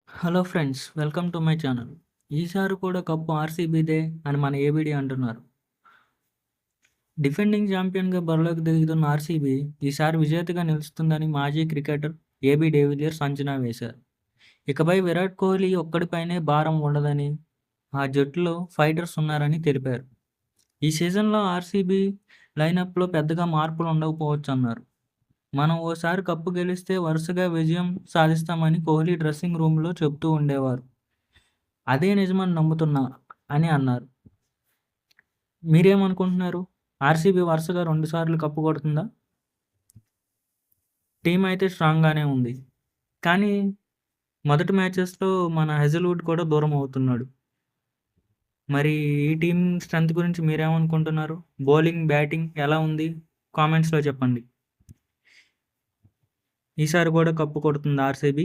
Hello friends, welcome to my channel. ఈసారి కూడా cup ఆర్సీబీదే అని మన ఏబీడీ అంటున్నారు. డిఫెండింగ్ ఛాంపియన్గా బరిలోకి దిగుతున్న ఆర్సీబీ ఈసారి విజేతగా నిలుస్తుందని మాజీ క్రికెటర్ ఏబీ డేవిలియర్స్ అంచనా వేశారు. ఇకపై విరాట్ కోహ్లీ ఒక్కడిపైనే భారం ఉండదని, ఆ జట్టులో ఫైటర్స్ ఉన్నారని తెలిపారు. ఈ సీజన్లో ఆర్సీబీ లైనప్లో పెద్దగా మార్పులు ఉండకపోవచ్చన్నారు. మనం ఓసారి కప్పు గెలిస్తే వరుసగా విజయం సాధిస్తామని కోహ్లీ డ్రెస్సింగ్ రూమ్లో చెబుతూ ఉండేవారు. అదే నిజమని నమ్ముతున్నా అని అన్నారు. మీరేమనుకుంటున్నారు? ఆర్సీబీ వరుసగా 2 సార్లు కప్పు కొడుతుందా? టీమ్ అయితే స్ట్రాంగ్‌గానే ఉంది. కానీ మొదటి మ్యాచెస్‌లో మన హెజల్‌వుడ్ కూడా దూరం అవుతున్నాడు. మరి ఈ టీమ్ స్ట్రెంత్ గురించి మీరేమనుకుంటున్నారు? బౌలింగ్, బ్యాటింగ్ ఎలా ఉంది? కామెంట్స్‌లో చెప్పండి. ఈసారి కూడా కప్పు కొడుతుందా ఆర్సీబీ?